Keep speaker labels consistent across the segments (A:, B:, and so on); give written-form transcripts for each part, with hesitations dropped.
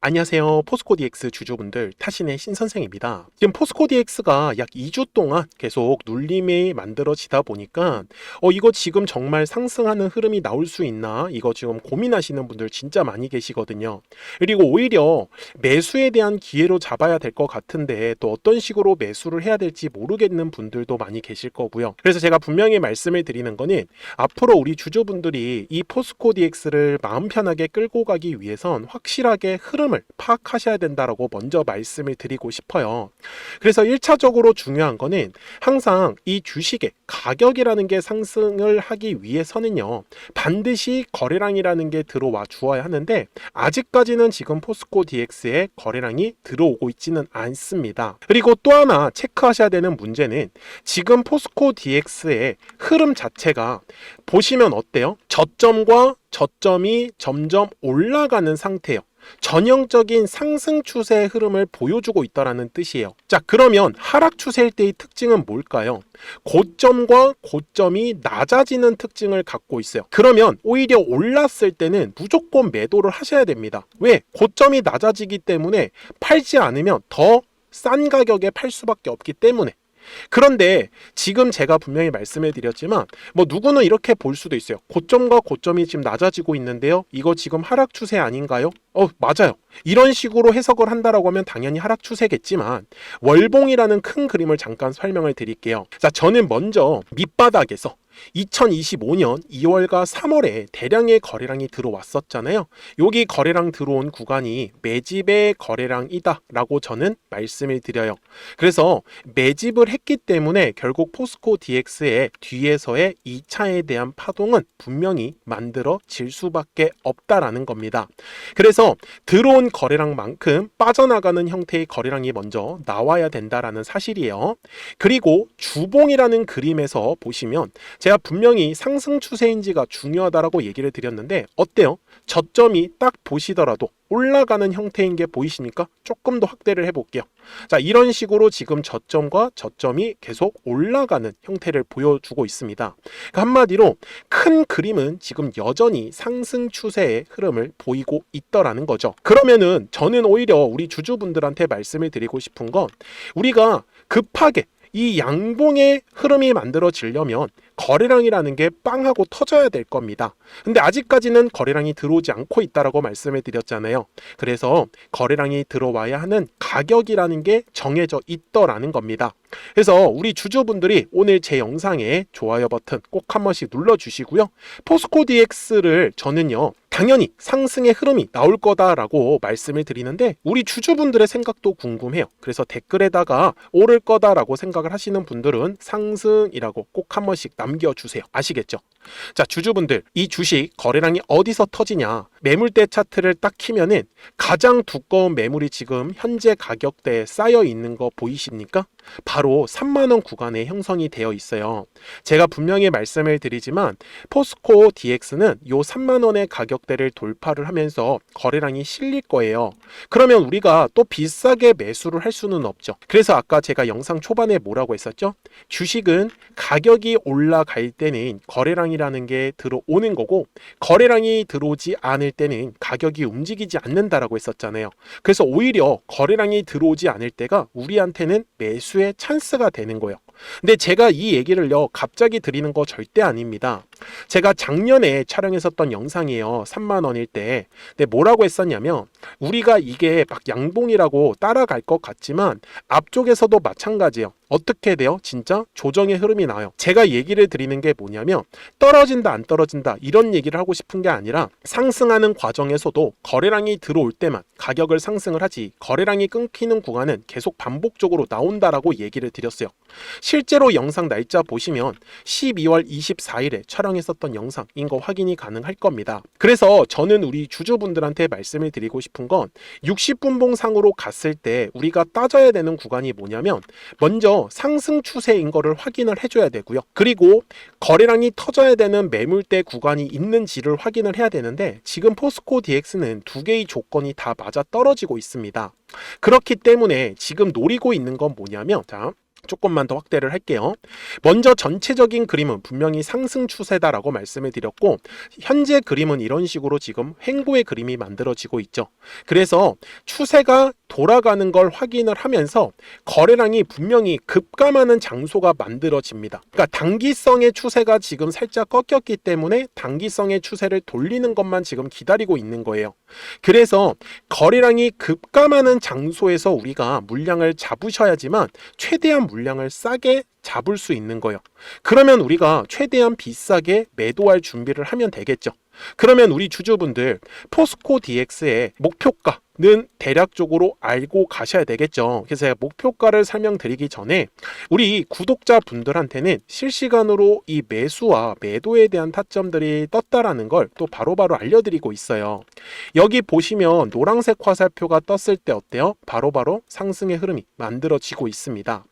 A: 안녕하세요. 포스코 DX 주주분들, 타신의 신선생입니다. 지금 포스코 DX가 약 2주 동안 계속 눌림이 만들어지다 보니까 이거 지금 정말 상승하는 흐름이 나올 수 있나? 이거 지금 고민하시는 분들 진짜 많이 계시거든요. 그리고 오히려 매수에 대한 기회로 잡아야 될 것 같은데 또 어떤 식으로 매수를 해야 될지 모르겠는 분들도 많이 계실 거고요. 그래서 제가 분명히 말씀을 드리는 거는 앞으로 우리 주주분들이 이 포스코 DX를 마음 편하게 끌고 가기 위해선 확실하게 흐름을 파악하셔야 된다라고 먼저 말씀을 드리고 싶어요. 그래서 1차적으로 중요한 거는 항상 이 주식의 가격이라는 게 상승을 하기 위해서는요, 반드시 거래량이라는 게 들어와 주어야 하는데 아직까지는 지금 포스코 DX에 거래량이 들어오고 있지는 않습니다. 그리고 또 하나 체크하셔야 되는 문제는 지금 포스코 DX의 흐름 자체가 보시면 어때요? 저점과 저점이 점점 올라가는 상태예요. 전형적인 상승 추세의 흐름을 보여주고 있다는 뜻이에요. 자, 그러면 하락 추세일 때의 특징은 뭘까요? 고점과 고점이 낮아지는 특징을 갖고 있어요. 그러면 오히려 올랐을 때는 무조건 매도를 하셔야 됩니다. 왜? 고점이 낮아지기 때문에 팔지 않으면 더 싼 가격에 팔 수밖에 없기 때문에. 그런데 지금 제가 분명히 말씀해 드렸지만 누구는 이렇게 볼 수도 있어요. 고점과 고점이 지금 낮아지고 있는데요, 이거 지금 하락 추세 아닌가요? 맞아요. 이런 식으로 해석을 한다라고 하면 당연히 하락 추세겠지만 월봉이라는 큰 그림을 잠깐 설명을 드릴게요. 자, 저는 먼저 밑바닥에서 2025년 2월과 3월에 대량의 거래량이 들어왔었잖아요. 여기 거래량 들어온 구간이 매집의 거래량이다 라고 저는 말씀을 드려요. 그래서 매집을 했기 때문에 결국 포스코 DX의 뒤에서의 2차에 대한 파동은 분명히 만들어질 수밖에 없다라는 겁니다. 그래서 들어온 거래량만큼 빠져나가는 형태의 거래량이 먼저 나와야 된다라는 사실이에요. 그리고 주봉이라는 그림에서 보시면 제가 분명히 상승 추세인지가 중요하다라고 얘기를 드렸는데 어때요? 저점이 딱 보시더라도 올라가는 형태인 게 보이시니까 조금 더 확대를 해볼게요. 자, 이런 식으로 지금 저점과 저점이 계속 올라가는 형태를 보여주고 있습니다. 그러니까 한마디로 큰 그림은 지금 여전히 상승 추세의 흐름을 보이고 있더라는 거죠. 그러면은 저는 오히려 우리 주주분들한테 말씀을 드리고 싶은 건 우리가 급하게 이 양봉의 흐름이 만들어지려면 거래량이라는 게 빵하고 터져야 될 겁니다. 근데 아직까지는 거래량이 들어오지 않고 있다라고 말씀을 드렸잖아요. 그래서 거래량이 들어와야 하는 가격이라는 게 정해져 있더라는 겁니다. 그래서 우리 주주분들이 오늘 제 영상에 좋아요 버튼 꼭 한 번씩 눌러주시고요. 포스코 DX를 저는요, 당연히 상승의 흐름이 나올 거다라고 말씀을 드리는데 우리 주주분들의 생각도 궁금해요. 그래서 댓글에다가 오를 거다라고 생각을 하시는 분들은 상승이라고 꼭 한 번씩 남겨주세요. 아시겠죠? 자, 주주분들, 이 주식 거래량이 어디서 터지냐? 매물대 차트를 딱 키면은 가장 두꺼운 매물이 지금 현재 가격대에 쌓여 있는 거 보이십니까? 바로 3만원 구간에 형성이 되어 있어요. 제가 분명히 말씀을 드리지만 포스코 DX는 요 3만원의 가격대를 돌파를 하면서 거래량이 실릴 거예요. 그러면 우리가 또 비싸게 매수를 할 수는 없죠. 그래서 아까 제가 영상 초반에 뭐라고 했었죠? 주식은 가격이 올라갈 때는 거래량이라는 게 들어오는 거고 거래량이 들어오지 않을 때는 가격이 움직이지 않는다라고 했었잖아요. 그래서 오히려 거래량이 들어오지 않을 때가 우리한테는 매수의 찬스가 되는 거예요. 근데 제가 이 얘기를요, 갑자기 드리는 거 절대 아닙니다. 제가 작년에 촬영했었던 영상이에요. 3만원일 때. 근데 뭐라고 했었냐면 우리가 이게 막 양봉이라고 따라갈 것 같지만 앞쪽에서도 마찬가지예요. 어떻게 돼요? 진짜 조정의 흐름이 나와요. 제가 얘기를 드리는 게 뭐냐면 떨어진다 안 떨어진다 이런 얘기를 하고 싶은 게 아니라 상승하는 과정에서도 거래량이 들어올 때만 가격을 상승을 하지 거래량이 끊기는 구간은 계속 반복적으로 나온다라고 얘기를 드렸어요. 실제로 영상 날짜 보시면 12월 24일에 촬영했었던 영상인 거 확인이 가능할 겁니다. 그래서 저는 우리 주주분들한테 말씀을 드리고 싶은 건 60분봉 상으로 갔을 때 우리가 따져야 되는 구간이 뭐냐면 먼저 상승 추세인 거를 확인을 해줘야 되고요. 그리고 거래량이 터져야 되는 매물대 구간이 있는지를 확인을 해야 되는데 지금 포스코 DX는 두 개의 조건이 다 맞아 떨어지고 있습니다. 그렇기 때문에 지금 노리고 있는 건 뭐냐면 조금만 더 확대를 할게요. 먼저 전체적인 그림은 분명히 상승 추세다라고 말씀을 드렸고, 현재 그림은 이런 식으로 지금 횡보의 그림이 만들어지고 있죠. 그래서 추세가 돌아가는 걸 확인을 하면서 거래량이 분명히 급감하는 장소가 만들어집니다. 그러니까 단기성의 추세가 지금 살짝 꺾였기 때문에 단기성의 추세를 돌리는 것만 지금 기다리고 있는 거예요. 그래서 거래량이 급감하는 장소에서 우리가 물량을 잡으셔야지만 최대한 물량을 싸게 잡을 수 있는 거예요. 그러면 우리가 최대한 비싸게 매도할 준비를 하면 되겠죠. 그러면 우리 주주분들 포스코 DX의 목표가는 대략적으로 알고 가셔야 되겠죠. 그래서 제가 목표가를 설명드리기 전에 우리 구독자분들한테는 실시간으로 이 매수와 매도에 대한 타점들이 떴다라는 걸 또 바로바로 알려드리고 있어요. 여기 보시면 노란색 화살표가 떴을 때 어때요? 바로바로 상승의 흐름이 만들어지고 있습니다.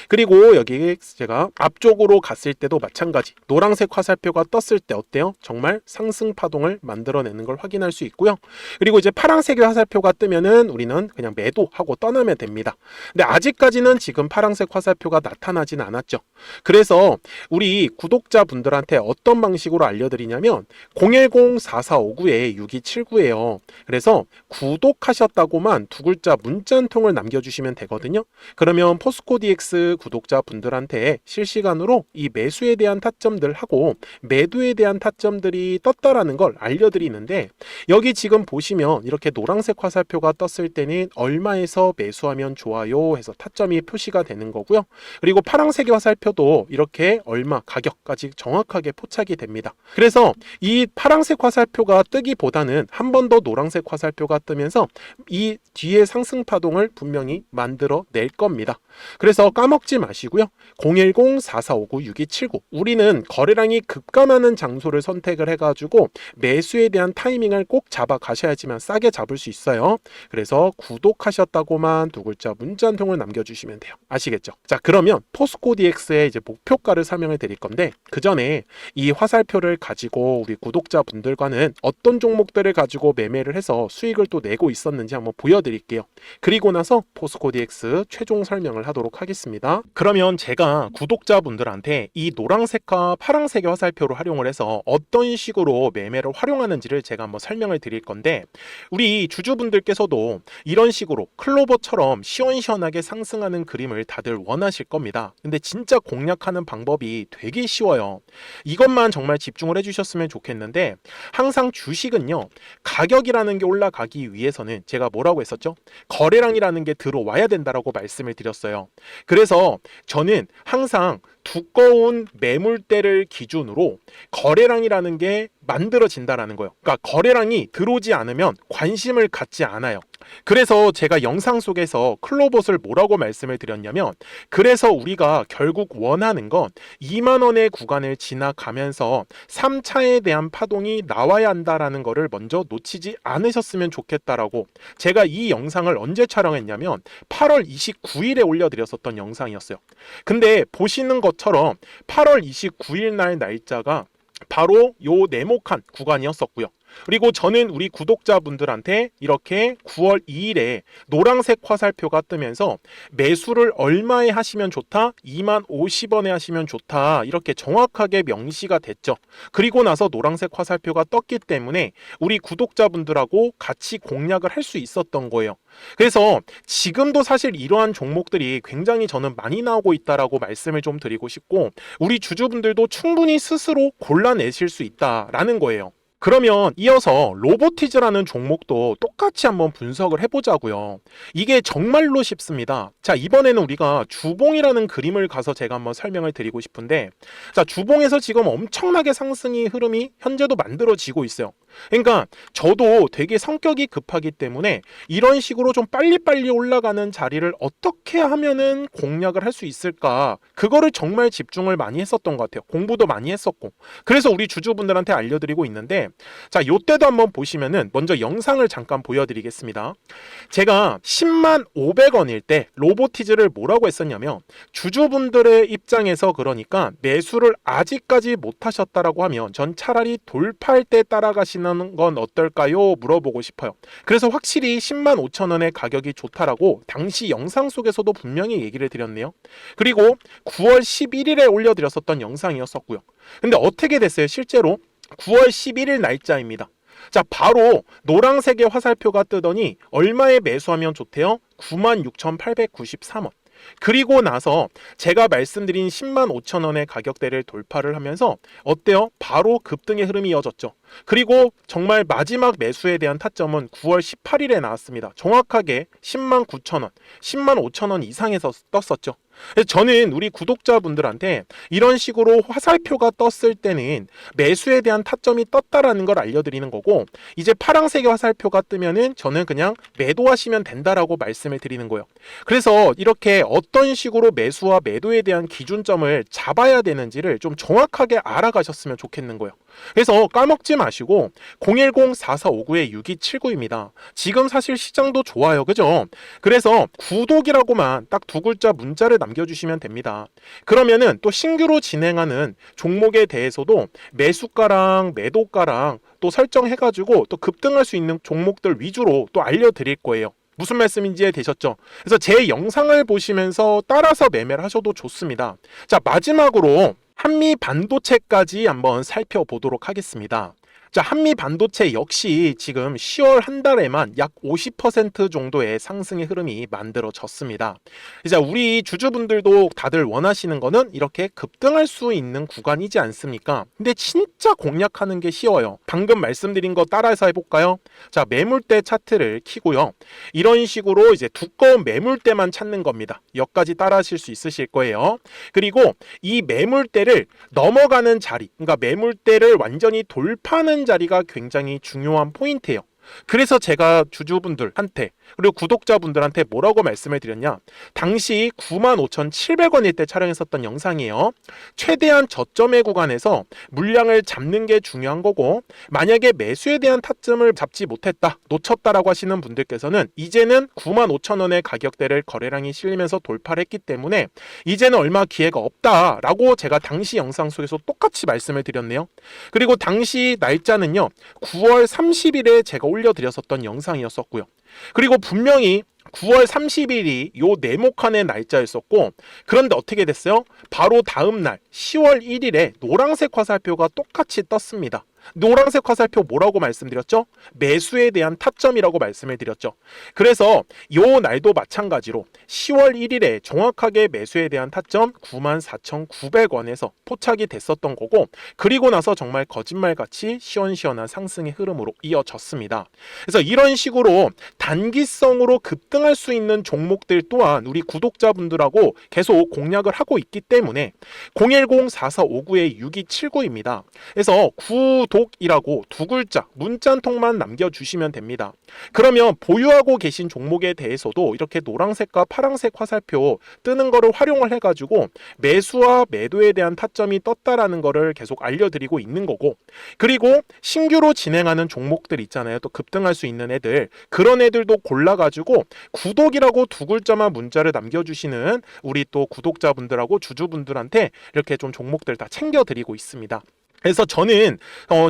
A: 그리고 여기 제가 앞쪽으로 갔을 때도 마찬가지 노란색 화살표가 떴을 때 어때요? 정말 상승 파동을 만들어내는 걸 확인할 수 있고요. 그리고 이제 파란색의 화살표가 뜨면은 우리는 그냥 매도하고 떠나면 됩니다. 근데 아직까지는 지금 파란색 화살표가 나타나진 않았죠. 그래서 우리 구독자분들한테 어떤 방식으로 알려드리냐면 010-4459-6279예요. 그래서 구독하셨다고만 두 글자 문자 한 통을 남겨주시면 되거든요. 그러면 포스코 DX 구독자분들한테 실시간으로 이 매수에 대한 타점들하고 매도에 대한 타점들이 떴다라는 걸 알려드리는데, 여기 지금 보시면 이렇게 노란색 화살표가 떴을 때는 얼마에서 매수하면 좋아요 해서 타점이 표시가 되는 거고요. 그리고 파란색의 화살표도 이렇게 얼마 가격까지 정확하게 포착이 됩니다. 그래서 이 파란색 화살표가 뜨기보다는 한 번 더 노란색 화살표가 뜨면서 이 뒤에 상승 파동을 분명히 만들어 낼 겁니다. 그래서 까먹지 마시고요. 010-4459-6279 우리는 거래량이 급감하는 장소를 선택을 해가지고 매수에 대한 타이밍을 꼭 잡아 가셔야지만 싸게 잡을 수 있어요. 그래서 구독하셨다고만 두 글자 문자 한 통을 남겨주시면 돼요. 아시겠죠? 자, 그러면 포스코 DX의 이제 목표가를 설명을 드릴 건데, 그 전에 이 화살표를 가지고 우리 구독자분들과는 어떤 종목들을 가지고 매매를 해서 수익을 또 내고 있었는지 한번 보여드릴게요. 그리고 나서 포스코 DX 최종 설명을 하도록 하겠습니다. 그러면 제가 구독자분들한테 이 노란색과 파란색의 화살표를 활용을 해서 어떤 식으로 매매를 활용하는지를 제가 한번 설명을 드릴 건데, 우리 주주분들께서도 이런 식으로 클로버처럼 시원시원하게 상승하는 그림을 다들 원하실 겁니다. 근데 진짜 공략하는 방법이 되게 쉬워요. 이것만 정말 집중을 해주셨으면 좋겠는데, 항상 주식은요, 가격이라는 게 올라가기 위해서는 제가 뭐라고 했었죠? 거래량이라는 게 들어와야 된다라고 말씀을 드렸어요. 그래서 저는 항상 두꺼운 매물대를 기준으로 거래량이라는 게 만들어진다라는 거예요. 그러니까 거래량이 들어오지 않으면 관심을 갖지 않아요. 그래서 제가 영상 속에서 클로봇을 뭐라고 말씀을 드렸냐면, 그래서 우리가 결국 원하는 건 2만 원의 구간을 지나가면서 3차에 대한 파동이 나와야 한다라는 거를 먼저 놓치지 않으셨으면 좋겠다라고 제가 이 영상을 언제 촬영했냐면 8월 29일에 올려드렸었던 영상이었어요. 근데 보시는 것처럼 8월 29일 날 날짜가 바로 요 네모칸 구간이었었고요. 그리고 저는 우리 구독자분들한테 이렇게 9월 2일에 노란색 화살표가 뜨면서 매수를 얼마에 하시면 좋다? 2만 50원에 하시면 좋다. 이렇게 정확하게 명시가 됐죠. 그리고 나서 노란색 화살표가 떴기 때문에 우리 구독자분들하고 같이 공략을 할 수 있었던 거예요. 그래서 지금도 사실 이러한 종목들이 굉장히 저는 많이 나오고 있다라고 말씀을 좀 드리고 싶고, 우리 주주분들도 충분히 스스로 골라내실 수 있다라는 거예요. 그러면 이어서 로보티즈라는 종목도 똑같이 한번 분석을 해보자고요. 이게 정말로 쉽습니다. 자, 이번에는 우리가 주봉이라는 그림을 가서 제가 한번 설명을 드리고 싶은데, 자, 주봉에서 지금 엄청나게 상승의 흐름이 현재도 만들어지고 있어요. 그러니까 저도 되게 성격이 급하기 때문에 이런 식으로 좀 빨리빨리 올라가는 자리를 어떻게 하면은 공략을 할 수 있을까, 그거를 정말 집중을 많이 했었던 것 같아요. 공부도 많이 했었고. 그래서 우리 주주분들한테 알려드리고 있는데, 있는데, 자, 요때도 한번 보시면은 먼저 영상을 잠깐 보여드리겠습니다. 제가 10만 500원일 때 로보티즈를 뭐라고 했었냐면, 주주분들의 입장에서 그러니까 매수를 아직까지 못 하셨다라고 하면 전 차라리 돌파할 때 따라가시는 건 어떨까요? 물어보고 싶어요. 그래서 확실히 10만 5천 원의 가격이 좋다라고 당시 영상 속에서도 분명히 얘기를 드렸네요. 그리고 9월 11일에 올려드렸었던 영상이었었고요. 근데 어떻게 됐어요? 실제로 9월 11일 날짜입니다. 자, 바로 노란색의 화살표가 뜨더니 얼마에 매수하면 좋대요? 96,893원. 그리고 나서 제가 말씀드린 10만 5천 원의 가격대를 돌파를 하면서 어때요? 바로 급등의 흐름이 이어졌죠. 그리고 정말 마지막 매수에 대한 타점은 9월 18일에 나왔습니다. 정확하게 10만 9천 원, 10만 5천 원 이상에서 떴었죠. 저는 우리 구독자분들한테 이런 식으로 화살표가 떴을 때는 매수에 대한 타점이 떴다라는 걸 알려드리는 거고, 이제 파란색의 화살표가 뜨면은 저는 그냥 매도하시면 된다라고 말씀을 드리는 거예요. 그래서 이렇게 어떤 식으로 매수와 매도에 대한 기준점을 잡아야 되는지를 좀 정확하게 알아가셨으면 좋겠는 거예요. 그래서 까먹지 마시고 010-4459-6279입니다. 지금 사실 시장도 좋아요, 그죠? 그래서 구독이라고만 딱 두 글자 문자를 남겨주시면 됩니다. 그러면은 또 신규로 진행하는 종목에 대해서도 매수가랑 매도가랑 또 설정해가지고 또 급등할 수 있는 종목들 위주로 또 알려드릴 거예요. 무슨 말씀인지 이해되셨죠? 그래서 제 영상을 보시면서 따라서 매매를 하셔도 좋습니다. 자, 마지막으로 한미 반도체까지 한번 살펴보도록 하겠습니다. 자, 한미 반도체 역시 지금 10월 한 달에만 약 50% 정도의 상승의 흐름이 만들어졌습니다. 이제 우리 주주분들도 다들 원하시는 거는 이렇게 급등할 수 있는 구간이지 않습니까? 근데 진짜 공략하는 게 쉬워요. 방금 말씀드린 거 따라해서 해볼까요? 자, 매물대 차트를 키고요. 이런 식으로 이제 두꺼운 매물대만 찾는 겁니다. 여기까지 따라하실 수 있으실 거예요. 그리고 이 매물대를 넘어가는 자리, 그러니까 매물대를 완전히 돌파하는 자리가 굉장히 중요한 포인트예요. 그래서 제가 주주분들한테 그리고 구독자분들한테 뭐라고 말씀을 드렸냐, 당시 95,700원일 때 촬영했었던 영상이에요. 최대한 저점의 구간에서 물량을 잡는 게 중요한 거고, 만약에 매수에 대한 타점을 잡지 못했다, 놓쳤다라고 하시는 분들께서는 이제는 95,000원의 가격대를 거래량이 실리면서 돌파를 했기 때문에 이제는 얼마 기회가 없다라고 제가 당시 영상 속에서 똑같이 말씀을 드렸네요. 그리고 당시 날짜는요, 9월 30일에 제가 올려드렸었던 영상이었었고요. 그리고 분명히 9월 30일이 요 네모칸의 날짜였었고, 그런데 어떻게 됐어요? 바로 다음 날 10월 1일에 노란색 화살표가 똑같이 떴습니다. 노란색 화살표 뭐라고 말씀드렸죠? 매수에 대한 타점이라고 말씀을 드렸죠. 그래서 요 날도 마찬가지로 10월 1일에 정확하게 매수에 대한 타점 94,900원에서 포착이 됐었던 거고, 그리고 나서 정말 거짓말같이 시원시원한 상승의 흐름으로 이어졌습니다. 그래서 이런 식으로 단기성으로 급등할 수 있는 종목들 또한 우리 구독자분들하고 계속 공략을 하고 있기 때문에 010-4459-6279입니다. 그래서 구독이라고 두 글자 문자 한 통만 남겨주시면 됩니다. 그러면 보유하고 계신 종목에 대해서도 이렇게 노란색과 파란색 화살표 뜨는 거를 활용을 해가지고 매수와 매도에 대한 타점이 떴다라는 거를 계속 알려드리고 있는 거고, 그리고 신규로 진행하는 종목들 있잖아요. 또 급등할 수 있는 애들, 그런 애들도 골라가지고 구독이라고 두 글자만 문자를 남겨주시는 우리 또 구독자분들하고 주주분들한테 이렇게 좀 종목들 다 챙겨드리고 있습니다. 그래서 저는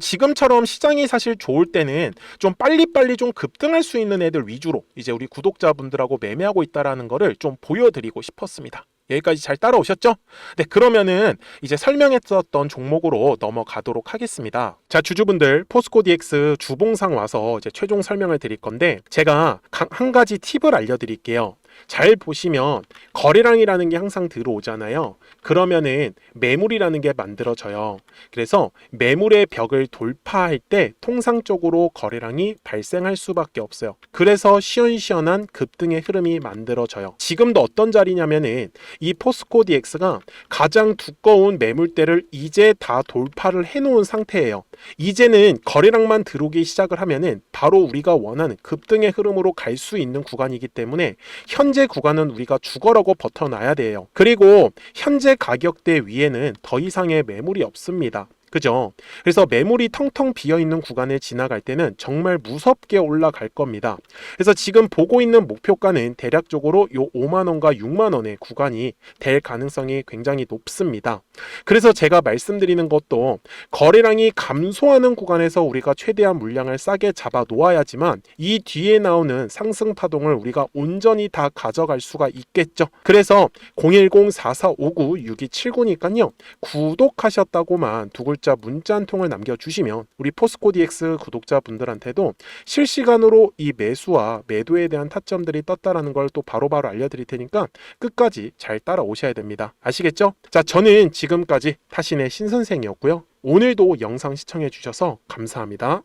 A: 지금처럼 시장이 사실 좋을 때는 좀 빨리빨리 좀 급등할 수 있는 애들 위주로 이제 우리 구독자분들하고 매매하고 있다라는 거를 좀 보여드리고 싶었습니다. 여기까지 잘 따라오셨죠? 네, 그러면은 이제 설명했었던 종목으로 넘어가도록 하겠습니다. 자, 주주분들, 포스코 DX 주봉상 와서 이제 최종 설명을 드릴 건데, 제가 한 가지 팁을 알려드릴게요. 잘 보시면 거래량이라는 게 항상 들어오잖아요. 그러면은 매물이라는 게 만들어져요. 그래서 매물의 벽을 돌파할 때 통상적으로 거래량이 발생할 수밖에 없어요. 그래서 시원시원한 급등의 흐름이 만들어져요. 지금도 어떤 자리냐면은 이 포스코 DX가 가장 두꺼운 매물대를 이제 다 돌파를 해놓은 상태예요. 이제는 거래량만 들어오기 시작을 하면은 바로 우리가 원하는 급등의 흐름으로 갈 수 있는 구간이기 때문에 현재 구간은 우리가 죽어라고 버텨놔야 돼요. 그리고 현재 가격대 위에는 더 이상의 매물이 없습니다. 그죠? 그래서 매물이 텅텅 비어 있는 구간을 지나갈 때는 정말 무섭게 올라갈 겁니다. 그래서 지금 보고 있는 목표가는 대략적으로 요 5만 원과 6만 원의 구간이 될 가능성이 굉장히 높습니다. 그래서 제가 말씀드리는 것도 거래량이 감소하는 구간에서 우리가 최대한 물량을 싸게 잡아 놓아야지만 이 뒤에 나오는 상승 파동을 우리가 온전히 다 가져갈 수가 있겠죠. 그래서 010-4459-6279니까요. 구독하셨다고만 두 글자 문자 한 통을 남겨주시면 우리 포스코 DX 구독자분들한테도 실시간으로 이 매수와 매도에 대한 타점들이 떴다라는 걸 또 바로바로 알려드릴 테니까 끝까지 잘 따라오셔야 됩니다. 아시겠죠? 자, 저는 지금까지 타신의 신선생이었고요. 오늘도 영상 시청해 주셔서 감사합니다.